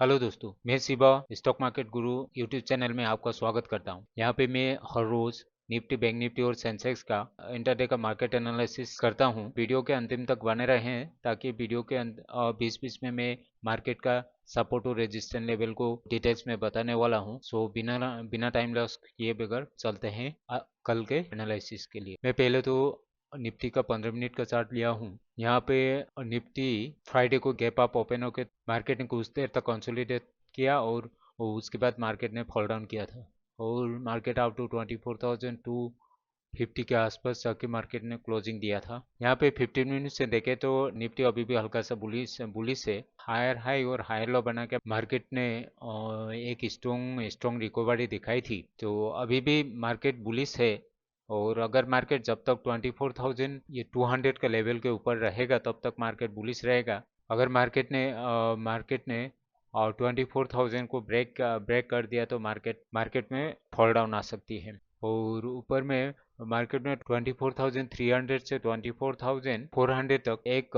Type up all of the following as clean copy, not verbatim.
Hello दोस्तों, मैं Shiva stock market गुरु YouTube channel में आपका स्वागत करता हूं। यहाँ पे मैं हर रोज निफ्टी, बैंक निफ्टी और सेंसेक्स का इंटरडे का मार्केट एनालिसिस करता हूं। वीडियो के अंतिम तक बने रहें ताकि वीडियो के बीच बीच में मैं मार्केट का सपोर्ट और रेजिस्टेंस लेवल को डिटेल्स में बताने वाला हूं। सो बिना बिना टाइम लॉस किए बगैर चलते हैं कल के एनालिसिस के लिए। मैं पहले तो निफ्टी का 15 मिनट का चार्ट लिया हूँ। यहाँ पे निफ्टी फ्राइडे को गैप अप ओपन होकर मार्केट ने कुछ देर तक कंसोलिडेट किया और उसके बाद मार्केट ने फॉल डाउन किया था और मार्केट अप टू 24,250 के आसपास जाके मार्केट ने क्लोजिंग दिया था। यहाँ पे 15 मिनट से देखे तो निफ्टी अभी भी हल्का सा बुलिश बुलिश है। हायर हाई और हायर लो बना के मार्केट ने एक स्ट्रॉन्ग स्ट्रॉन्ग रिकवरी दिखाई थी, तो अभी भी मार्केट बुलिश है। और अगर मार्केट जब तक 24,000 ये 200 का लेवल के ऊपर रहेगा तब तक मार्केट बुलिश रहेगा। अगर मार्केट ने 24,000 को ब्रेक कर दिया तो मार्केट में फॉल डाउन आ सकती है। और ऊपर में मार्केट में 24,300 से 24,400 तक एक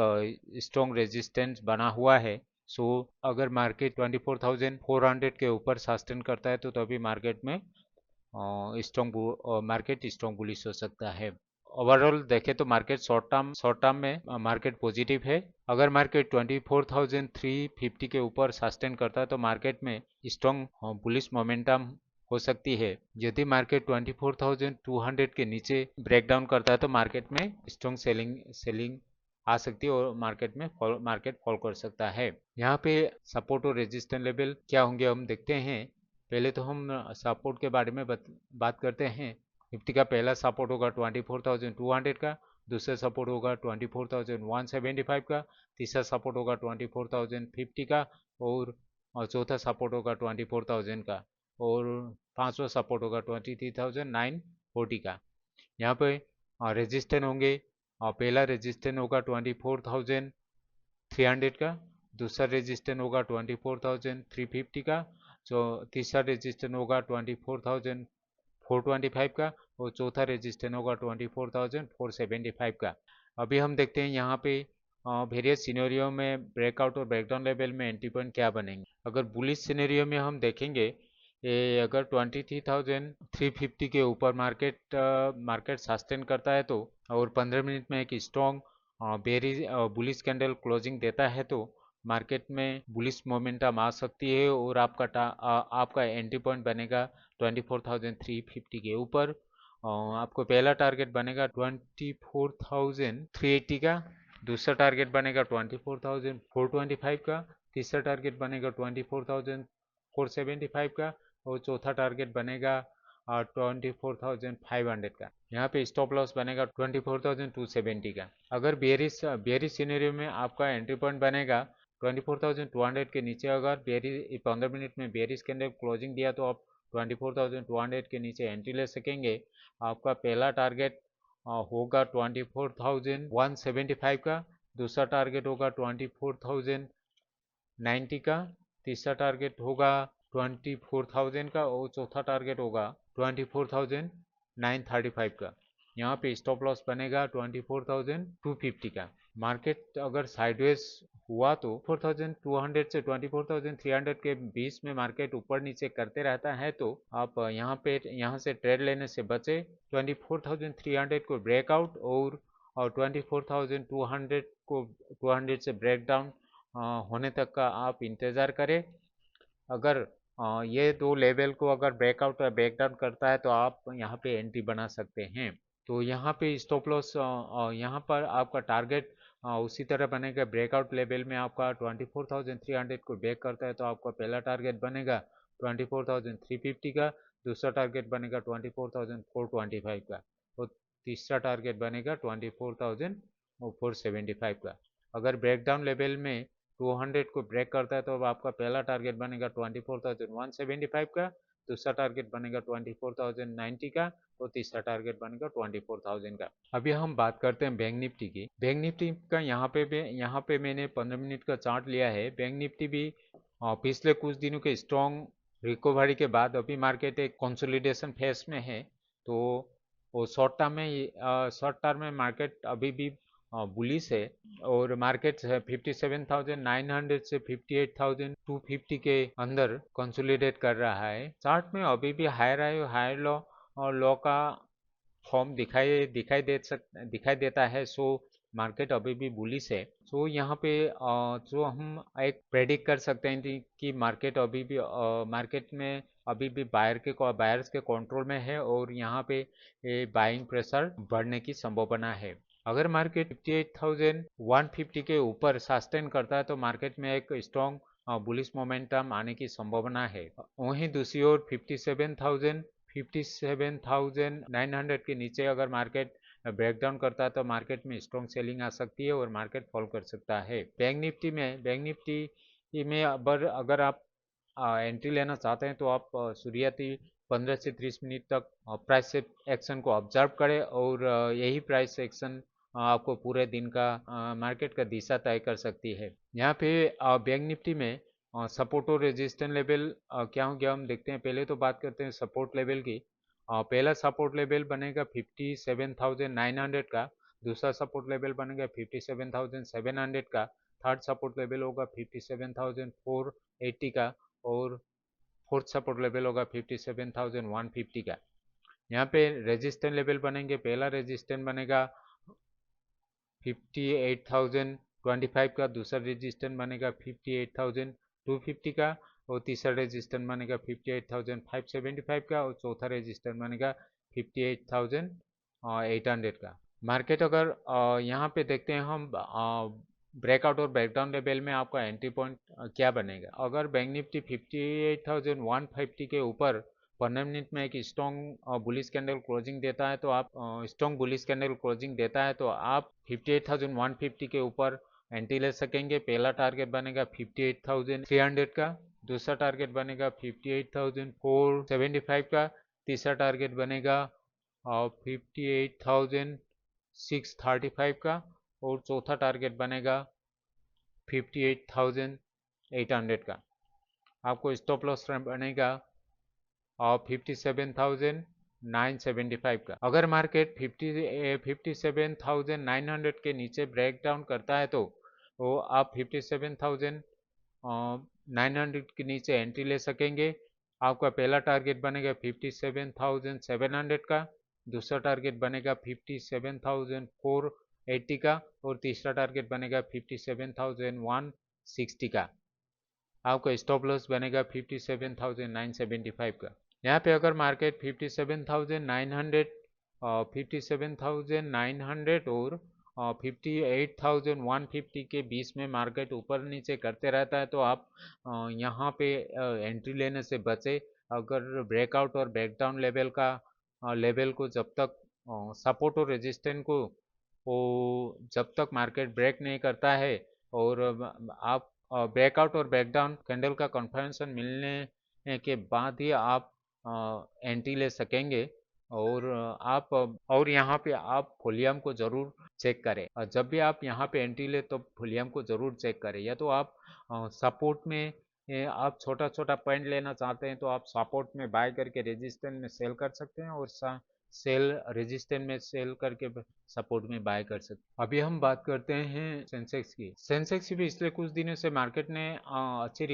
स्ट्रॉन्ग रेजिस्टेंस बना हुआ है। सो अगर मार्केट 24,400 के ऊपर सस्टेन करता है तो तभी मार्केट स्ट्रॉन्ग बुलिश हो सकता है। ओवरऑल देखें तो मार्केट शॉर्ट टर्म में मार्केट पॉजिटिव है। अगर मार्केट 24,350 के ऊपर सस्टेन करता है तो मार्केट में स्ट्रॉन्ग बुलिश मोमेंटम हो सकती है। यदि मार्केट 24,200 के नीचे ब्रेकडाउन करता है तो मार्केट में स्ट्रॉन्ग सेलिंग आ सकती है और मार्केट फॉल कर सकता है। यहाँ पे सपोर्ट और रेजिस्टेंस लेवल क्या होंगे हम देखते हैं। पहले तो हम सपोर्ट के बारे में बात करते हैं। निफ्टी का पहला सपोर्ट होगा 24,200 का, दूसरा सपोर्ट होगा 24,175 का, तीसरा सपोर्ट होगा 24,050 का और चौथा सपोर्ट होगा 24,000 का और पांचवा सपोर्ट होगा 23,940 का। यहाँ पे रेजिस्टेंस होंगे। पहला रेजिस्टेंस होगा 24,300 का, दूसरा रेजिस्टेंस होगा 24,350 का, जो तीसरा रेजिस्टेंस होगा 24,425 का और चौथा रेजिस्टेंस होगा 24,475 का। अभी हम देखते हैं यहाँ पे वेरियस सिनेरियो में ब्रेकआउट और ब्रेकडाउन लेवल में एंट्री पॉइंट क्या बनेंगे। अगर बुलिश सिनेरियो में हम देखेंगे, अगर 23,350 के ऊपर मार्केट सस्टेन करता है तो और 15 मिनट में एक strong bearish bullish candle closing देता है तो मार्केट में बुलिश मोमेंटम आ सकती है और आपका एंट्री पॉइंट बनेगा 24,350 के ऊपर। आपको पहला टारगेट बनेगा 24,380 का, दूसरा टारगेट बनेगा 24,425 का, तीसरा टारगेट बनेगा 24,475 का और चौथा टारगेट बनेगा 24,500 का। यहाँ पे स्टॉप लॉस बनेगा 24,270 का। अगर बेरिश सिनेरियो में आपका एंट्री पॉइंट बनेगा 24,200 के नीचे। अगर 15 मिनट में बेरिश कैंडल क्लोजिंग दिया तो आप 24,200 के नीचे एंट्री ले सकेंगे। आपका पहला टारगेट होगा 24,175 का, दूसरा टारगेट होगा 24,090 का, तीसरा टारगेट होगा 24,000 का और चौथा टारगेट होगा 24,935 का। यहाँ पे स्टॉप लॉस बनेगा 24,250 का। मार्केट अगर साइडवेज हुआ तो 4,200 से 24,300 के बीच में मार्केट ऊपर नीचे करते रहता है तो आप यहाँ से ट्रेड लेने से बचे। 24,300 को ब्रेकआउट और 24,200 को 200 से ब्रेकडाउन होने तक का आप इंतज़ार करें। अगर ये दो लेवल को अगर ब्रेकआउट या ब्रेकडाउन करता है तो आप यहाँ पे एंट्री बना सकते हैं। तो यहाँ पे स्टॉप लॉस यहाँ पर आपका टारगेट उसी तरह बनेगा। ब्रेकआउट लेवल में आपका 24,300 को ब्रेक करता है तो आपका पहला टारगेट बनेगा 24,350 का, दूसरा टारगेट बनेगा 24,425 का और तीसरा टारगेट बनेगा 24,475 का। अगर ब्रेकडाउन लेवल में 200 को ब्रेक करता है तो अब आपका पहला टारगेट बनेगा 24,175 का, दूसरा टारगेट बनेगा 24,090 का और तीसरा टारगेट बनेगा 24,000 का। अभी हम बात करते हैं बैंक निफ्टी की। बैंक निफ्टी का यहाँ पे मैंने 15 मिनट का चार्ट लिया है। बैंक निफ्टी भी पिछले कुछ दिनों के स्ट्रॉन्ग रिकवरी के बाद अभी मार्केट एक कंसोलिडेशन फेज में है। तो वो शॉर्ट टर्म में मार्केट अभी भी बुलिश है और मार्केट 57,900 से 58,250 के अंदर कंसोलिडेट कर रहा है। चार्ट में अभी भी हायर हाई हायर लो और लो का फॉर्म दिखाई देता है। सो मार्केट अभी भी बुलिश है। सो यहाँ पे जो हम एक प्रेडिक्ट कर सकते हैं कि मार्केट में अभी भी बायर्स के कंट्रोल में है और यहाँ पे बाइंग प्रेशर बढ़ने की संभावना है। अगर मार्केट 58,150 के ऊपर सस्टेन करता है तो मार्केट में एक स्ट्रॉन्ग बुलिश मोमेंटम आने की संभावना है। वहीं दूसरी ओर 57,900 के नीचे अगर मार्केट ब्रेकडाउन करता है तो मार्केट में स्ट्रॉन्ग सेलिंग आ सकती है और मार्केट फॉल कर सकता है। बैंक निफ्टी में अगर आप एंट्री लेना चाहते हैं तो आप शुरुआती 15 से 30 मिनट तक प्राइस एक्शन को ऑब्जर्व करें और यही प्राइस एक्शन आपको पूरे दिन का मार्केट का दिशा तय कर सकती है। यहाँ पे बैंक निफ्टी में सपोर्ट और रेजिस्टेंस लेवल क्या होंगे हम देखते हैं। पहले तो बात करते हैं सपोर्ट लेवल की। पहला सपोर्ट लेवल बनेगा 57,900 का, दूसरा सपोर्ट लेवल बनेगा 57,700 का, थर्ड सपोर्ट लेवल होगा 57,480 का और फोर्थ सपोर्ट लेवल होगा 57,150 का। यहाँ पे रेजिस्टेंस लेवल बनेंगे। पहला रेजिस्टेंस बनेगा 58,025 का, दूसरा रेजिस्टेंस बनेगा 58,250 का और तीसरा रेजिस्टेंस बनेगा 58,575 का और चौथा रेजिस्टेंस बनेगा 58,800 का। मार्केट अगर यहाँ पे देखते हैं हम ब्रेकआउट और ब्रेकडाउन लेवल में आपका एंट्री पॉइंट क्या बनेगा। अगर बैंक निफ्टी 58,150 के ऊपर 15 मिनट में एक स्ट्रॉन्ग बुलिश कैंडल क्लोजिंग देता है तो आप 58,150 के ऊपर एंट्री ले सकेंगे। पहला टारगेट बनेगा 58,300 का, दूसरा टारगेट बनेगा 58,475 का, तीसरा टारगेट बनेगा 58,635 का और चौथा टारगेट बनेगा 58,800 का। आपको स्टॉप लॉस बनेगा 57,975 का। अगर मार्केट 57,900 के नीचे ब्रेक डाउन करता है तो आप 57,900 के नीचे एंट्री ले सकेंगे। आपका पहला टारगेट बनेगा 57,700 का, दूसरा टारगेट बनेगा 57,480 का और तीसरा टारगेट बनेगा 57,160 का। आपका स्टॉप लॉस बनेगा 57,975 का। यहाँ पे अगर मार्केट 57,900 और 58,150 के बीच में मार्केट ऊपर नीचे करते रहता है तो आप यहाँ पे एंट्री लेने से बचे। अगर ब्रेकआउट और ब्रेकडाउन लेवल को जब तक सपोर्ट और रेजिस्टेंस को जब तक मार्केट ब्रेक नहीं करता है और आप ब्रेकआउट और ब्रेकडाउन कैंडल का कंफर्मेशन मिलने के बाद ही आप एंट्री ले सकेंगे। और यहाँ पे आप वॉल्यूम को ज़रूर चेक करें। जब भी आप यहाँ पे एंट्री ले तो वॉल्यूम को ज़रूर चेक करें। या तो आप सपोर्ट में आप छोटा छोटा पॉइंट लेना चाहते हैं तो आप सपोर्ट में बाय करके रेजिस्टेंस में सेल कर सकते हैं और रेजिस्टेंस में सेल करके सपोर्ट में बाय कर सकते हैं। अभी हम बात करते हैं सेंसेक्स की। सेंसेक्स भी पिछले कुछ दिनों से मार्केट ने अच्छी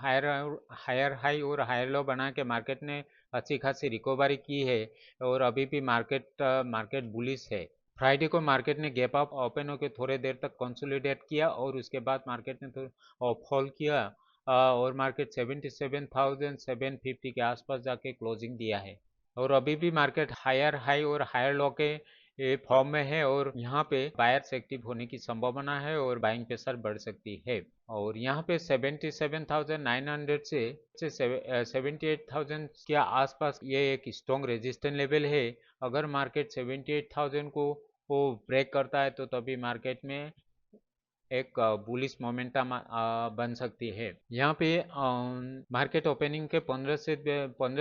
हायर हाई और हायर लो बना के मार्केट ने अच्छी खासी रिकवरी की है और अभी भी मार्केट बुलिश है। फ्राइडे को मार्केट ने गैप अप ओपन होकर थोड़े देर तक कंसोलिडेट किया और उसके बाद मार्केट ने फॉल किया और मार्केट 77,750 के आसपास जाके क्लोजिंग दिया है और अभी भी मार्केट हायर हाई और हायर लो के फॉर्म में है और यहाँ पे बायर्स एक्टिव होने की संभावना है और बाइंग प्रेशर बढ़ सकती है। और यहाँ पे 77,900 से 78,000 के आसपास ये एक स्ट्रॉन्ग रेजिस्टेंस लेवल है। अगर मार्केट 78,000 को ब्रेक करता है तो तभी मार्केट में एक बुलिश मोमेंटम बन सकती है। यहाँ पे मार्केट ओपनिंग के 15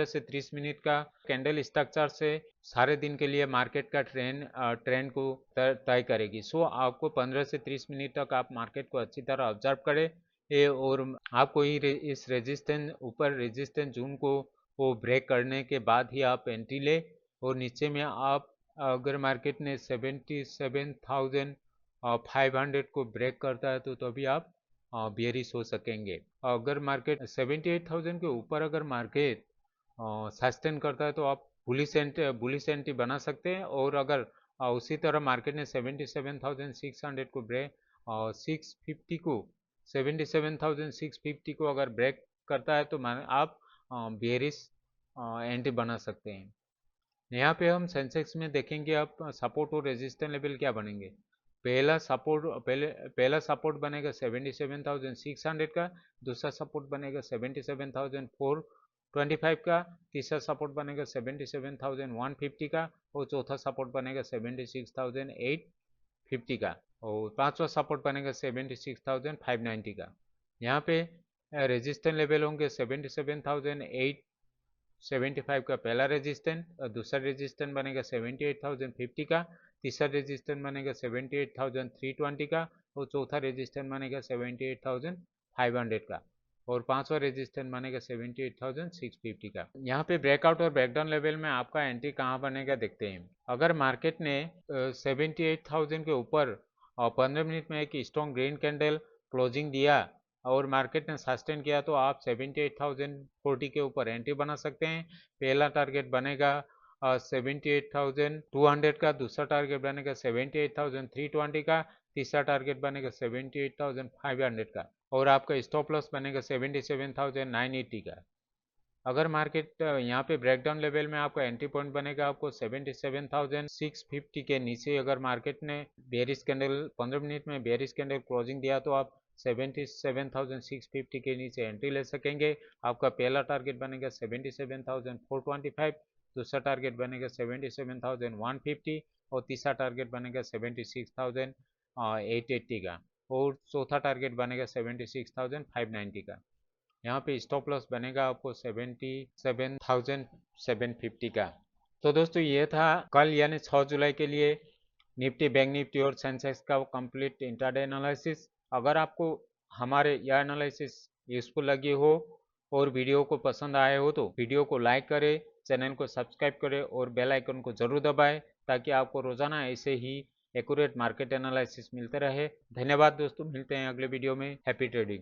से 30 मिनट का कैंडल स्ट्रक्चर से सारे दिन के लिए मार्केट का ट्रेंड को तय करेगी। सो आपको 15 से 30 मिनट तक आप मार्केट को अच्छी तरह ऑब्जर्व करें और आपको इस रेजिस्टेंस जोन को ब्रेक करने के बाद ही आप एंट्री ले और नीचे में आप अगर मार्केट ने 77,000 500 को ब्रेक करता है तो तभी आप बेयरिश हो सकेंगे। अगर मार्केट 78,000 के ऊपर अगर मार्केट सस्टेन करता है तो आप बुलिश एंट्री बना सकते हैं। और अगर उसी तरह मार्केट ने 77,600 को ब्रेक 650 को 77,650 को अगर ब्रेक करता है तो आप बेयरिश एंट्री बना सकते हैं। यहाँ पे हम सेंसेक्स में देखेंगे अब सपोर्ट और रेजिस्टेंस लेवल क्या बनेंगे। पहला सपोर्ट बनेगा 77,600 का, दूसरा सपोर्ट बनेगा 77,425 का, तीसरा सपोर्ट बनेगा 77,150 का और चौथा सपोर्ट बनेगा 76,850 का और पांचवा सपोर्ट बनेगा 76,590 का। यहाँ पे रेजिस्टेंस लेवल होंगे 77,875 का पहला रेजिस्टेंस, दूसरा रेजिस्टेंस बनेगा 78,050 का, तीसरा रेजिस्टेंस बनेगा 78,320 का और चौथा रेजिस्टेंस बनेगा 78,500 का और पांचवा रेजिस्टेंस बनेगा 78,650 का। यहाँ पे ब्रेकआउट और ब्रेकडाउन लेवल में आपका एंट्री कहाँ बनेगा देखते हैं। अगर मार्केट ने 78,000 के ऊपर 15 मिनट में एक स्ट्रॉन्ग ग्रीन कैंडल क्लोजिंग दिया और मार्केट ने सस्टेन किया तो आप 78,040 के ऊपर एंट्री बना सकते हैं। पहला टारगेट बनेगा 78,200 का, दूसरा टारगेट बनेगा 78,320 का, तीसरा टारगेट बनेगा 78,500 का और आपका स्टॉप लॉस बनेगा 77,980 का। अगर मार्केट यहाँ पे ब्रेकडाउन लेवल में आपका एंट्री पॉइंट बनेगा आपको 77,650 के नीचे। अगर मार्केट ने बेयरिश कैंडल 15 मिनट में बेयरिश कैंडल क्लोजिंग दिया तो आप 77,650 के नीचे एंट्री ले सकेंगे। आपका पहला टारगेट बनेगा 77,425, दूसरा टारगेट बनेगा 77,150 और तीसरा टारगेट बनेगा 76,880 का और चौथा टारगेट बनेगा 76,590 का। यहाँ पे स्टॉप लॉस बनेगा आपको 77,750 का। तो दोस्तों ये था कल यानी 6 जुलाई के लिए निफ्टी, बैंक निफ्टी और सेंसेक्स का कंप्लीट इंट्राडे एनालिसिस। अगर आपको हमारे यह एनालिसिस यूजफुल लगी हो और वीडियो को पसंद आए हो तो वीडियो को लाइक करें, चैनल को सब्सक्राइब करें और बेल आइकन को जरूर दबाएं ताकि आपको रोजाना ऐसे ही एक्यूरेट मार्केट एनालिसिस मिलते रहे। धन्यवाद दोस्तों, मिलते हैं अगले वीडियो में। Happy trading.